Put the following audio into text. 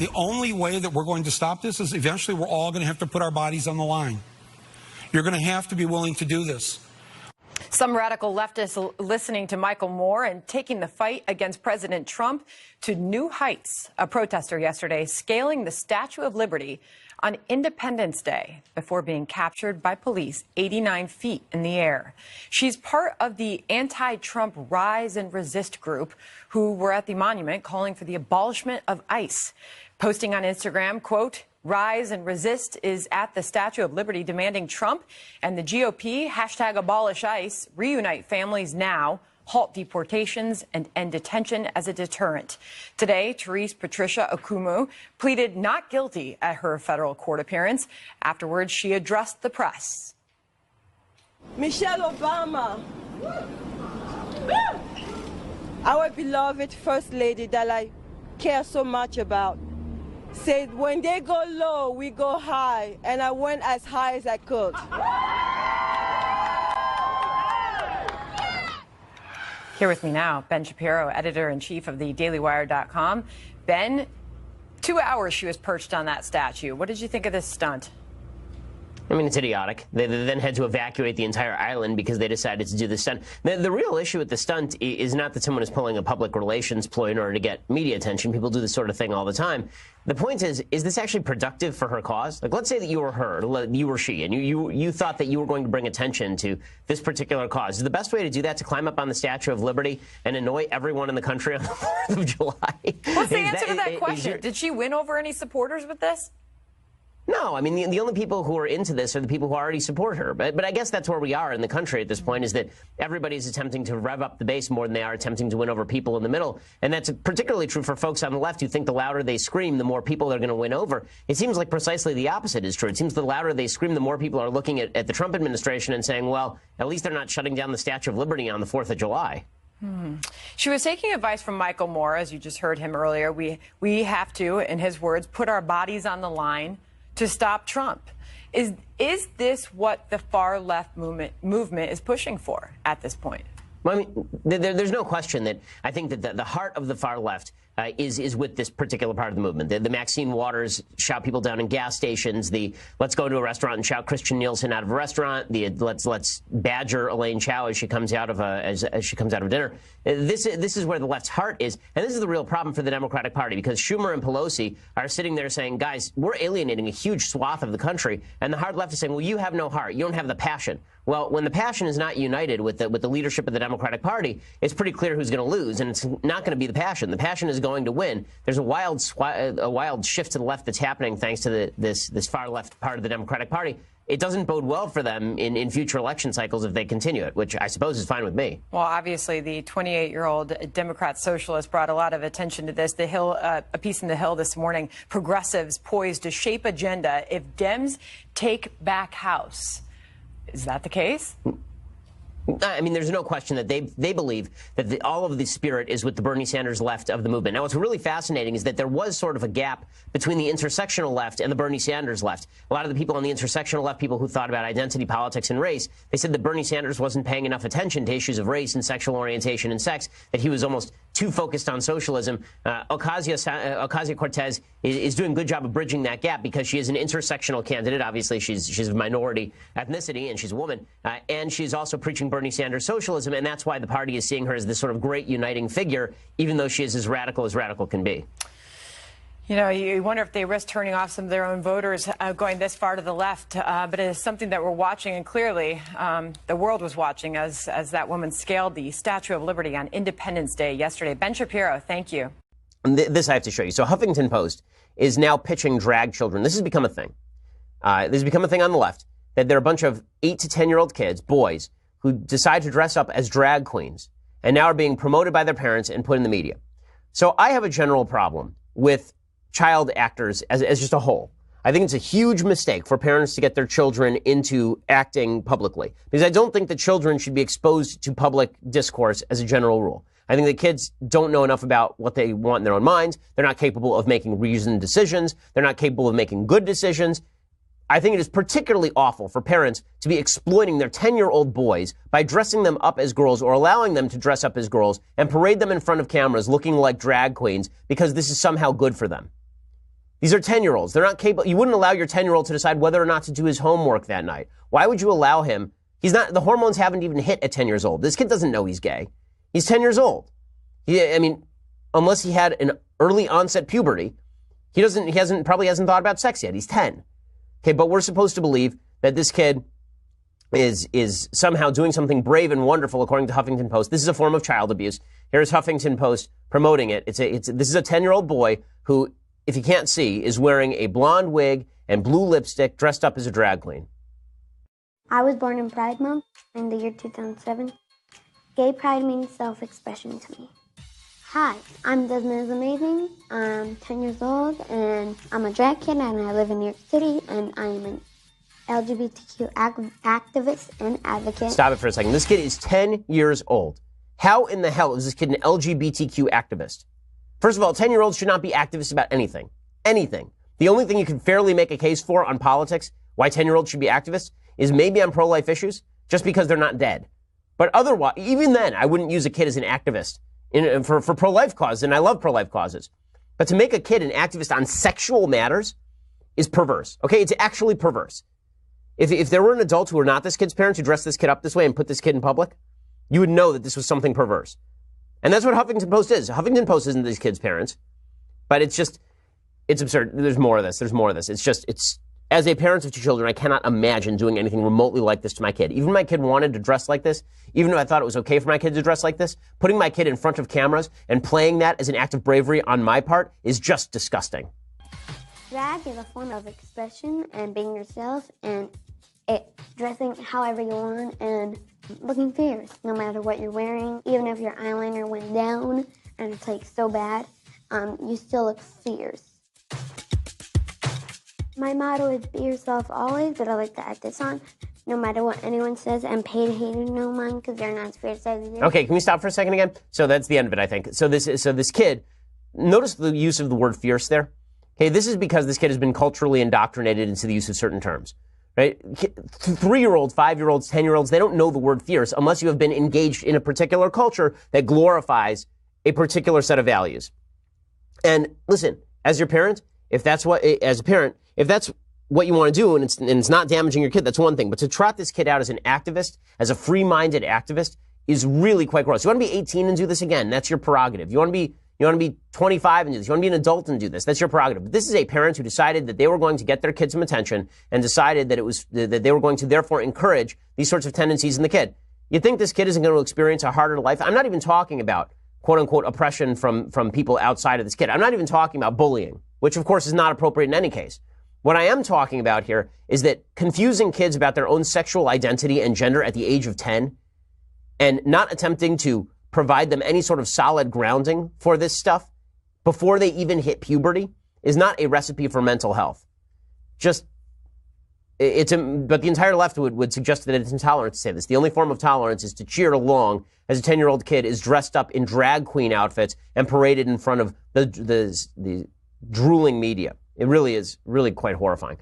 The only way that we're going to stop this is eventually we're all going to have to put our bodies on the line. You're going to have to be willing to do this. Some radical leftists listening to Micheal Moore and taking the fight against President Trump to new heights. A protester yesterday scaling the Statue of Liberty on Independence Day before being captured by police 89 feet in the air. She's part of the anti-Trump Rise and Resist group who were at the monument calling for the abolishment of ICE. Posting on Instagram, quote, "Rise and Resist is at the Statue of Liberty demanding Trump and the GOP hashtag abolish ICE, reunite families now, halt deportations, and end detention as a deterrent." Today, Therese Patricia Akumu pleaded not guilty at her federal court appearance. Afterwards, she addressed the press. Michelle Obama, our beloved First Lady that I care so much about, said when they go low, we go high, and I went as high as I could. Here with me now, Ben Shapiro, editor-in-chief of the DailyWire.com. Ben, 2 hours she was perched on that statue. What did you think of this stunt? I mean, it's idiotic. They then had to evacuate the entire island because they decided to do the stunt. The real issue with the stunt is not that someone is pulling a public relations ploy in order to get media attention. People do this sort of thing all the time. The point is this actually productive for her cause? Like, let's say that you were her, you were she, and you thought that you were going to bring attention to this particular cause. Is the best way to do that to climb up on the Statue of Liberty and annoy everyone in the country on the 4th of July? What's the answer to that question? Did she win over any supporters with this? No, I mean, the only people who are into this are the people who already support her. But I guess that's where we are in the country at this point, is that everybody's attempting to rev up the base more than they are attempting to win over people in the middle. And that's particularly true for folks on the left who think the louder they scream, the more people they're going to win over. It seems like precisely the opposite is true. It seems the louder they scream, the more people are looking at the Trump administration and saying, well, at least they're not shutting down the Statue of Liberty on the 4th of July. She was taking advice from Micheal Moore, as you just heard him earlier. We have to, in his words, put our bodies on the line to stop Trump. Is this what the far left movement is pushing for at this point? Well, I mean, there's no question that I think that the heart of the far left is with this particular part of the movement. The Maxine Waters shout people down in gas stations. The let's go to a restaurant and shout Christian Nielsen out of a restaurant. The let's badger Elaine Chao as she comes out of as she comes out of dinner. This is where the left's heart is, and this is the real problem for the Democratic Party, because Schumer and Pelosi are sitting there saying, guys, we're alienating a huge swath of the country, and the hard left is saying, well, you have no heart, you don't have the passion. Well, when the passion is not united with the leadership of the Democratic Party, it's pretty clear who's going to lose, and it's not going to be the passion. The passion is going to win. There's a wild shift to the left that's happening thanks to this far left part of the Democratic Party. It doesn't bode well for them in future election cycles if they continue it, which I suppose is fine with me. Well, obviously, the 28-year-old Democrat socialist brought a lot of attention to this. The Hill, a piece in The Hill this morning, progressives poised to shape agenda if Dems take back House. Is that the case? I mean, there's no question that they believe that all of the spirit is with the Bernie Sanders left of the movement. Now, what's really fascinating is that there was sort of a gap between the intersectional left and the Bernie Sanders left. A lot of the people on the intersectional left, people who thought about identity politics and race, they said that Bernie Sanders wasn't paying enough attention to issues of race and sexual orientation and sex, that he was almost too focused on socialism. Ocasio-Cortez is doing a good job of bridging that gap because she is an intersectional candidate. Obviously, she's of minority ethnicity, and she's a woman. And she's also preaching Bernie Sanders socialism, and that's why the party is seeing her as this sort of great uniting figure, even though she is as radical can be. You know, you wonder if they risk turning off some of their own voters going this far to the left. But it is something that we're watching, and clearly the world was watching as that woman scaled the Statue of Liberty on Independence Day yesterday. Ben Shapiro, thank you. And this I have to show you. So Huffington Post is now pitching drag children. This has become a thing. This has become a thing on the left, that there are a bunch of 8 to 10-year-old kids, boys, who decide to dress up as drag queens and now are being promoted by their parents and put in the media. So I have a general problem with child actors as just a whole. I think it's a huge mistake for parents to get their children into acting publicly, because I don't think that children should be exposed to public discourse as a general rule. I think that kids don't know enough about what they want in their own minds. They're not capable of making reasoned decisions. They're not capable of making good decisions. I think it is particularly awful for parents to be exploiting their 10-year-old boys by dressing them up as girls or allowing them to dress up as girls and parade them in front of cameras looking like drag queens because this is somehow good for them. These are 10-year-olds. They're not capable. You wouldn't allow your 10-year-old to decide whether or not to do his homework that night. Why would you allow him? The hormones haven't even hit at 10 years old. This kid doesn't know he's gay. He's 10 years old. Unless he had an early onset puberty, he probably hasn't thought about sex yet. He's 10. Okay, but we're supposed to believe that this kid is somehow doing something brave and wonderful, according to Huffington Post. This is a form of child abuse. Here's Huffington Post promoting it. This is a 10-year-old boy who, if you can't see, is wearing a blonde wig and blue lipstick, dressed up as a drag queen. I was born in Pride Month in the year 2007. Gay pride means self-expression to me. Hi, I'm Desmond is Amazing. I'm 10 years old, and I'm a drag kid, and I live in New York City, and I am an LGBTQ activist and advocate. Stop it for a second. This kid is 10 years old. How in the hell is this kid an LGBTQ activist? First of all, 10-year-olds should not be activists about anything. Anything. The only thing you can fairly make a case for on politics, why 10-year-olds should be activists, is maybe on pro-life issues, just because they're not dead. But otherwise, even then, I wouldn't use a kid as an activist for pro-life causes, and I love pro-life causes. But to make a kid an activist on sexual matters is perverse. Okay, it's actually perverse. If there were an adult who were not this kid's parents who dressed this kid up this way and put this kid in public, you would know that this was something perverse. And that's what Huffington Post is. Huffington Post isn't these kids' parents, but it's absurd. There's more of this. As a parent of two children, I cannot imagine doing anything remotely like this to my kid. Even if my kid wanted to dress like this, even if I thought it was okay for my kid to dress like this, putting my kid in front of cameras and playing that as an act of bravery on my part is just disgusting. Drag is a form of expression and being yourself and dressing however you want and looking fierce, no matter what you're wearing. Even if your eyeliner went down and it's like so bad, you still look fierce. My motto is be yourself always, but I like to add this on. No matter what anyone says, and pay to hate or no mind, because they're not as fierce as you. Okay, can we stop for a second again? So that's the end of it, I think. So this kid, notice the use of the word fierce there. Okay, this is because this kid has been culturally indoctrinated into the use of certain terms, right? 3-year-olds, 5-year-olds, 10-year-olds, they don't know the word fierce unless you have been engaged in a particular culture that glorifies a particular set of values. And listen, as your parent, if that's what you want to do and it's not damaging your kid, that's one thing. But to trot this kid out as an activist, as a free-minded activist, is really quite gross. You want to be 18 and do this again, that's your prerogative. You want to be 25 and do this. You want to be an adult and do this. That's your prerogative. But this is a parent who decided that they were going to get their kid some attention and decided that they were going to therefore encourage these sorts of tendencies in the kid. You think this kid isn't going to experience a harder life? I'm not even talking about quote-unquote oppression from people outside of this kid. I'm not even talking about bullying, which of course is not appropriate in any case. What I am talking about here is that confusing kids about their own sexual identity and gender at the age of 10 and not attempting to provide them any sort of solid grounding for this stuff before they even hit puberty is not a recipe for mental health. But the entire left would suggest that it's intolerant to say this. The only form of tolerance is to cheer along as a 10-year-old kid is dressed up in drag queen outfits and paraded in front of the drooling media. It really is quite horrifying.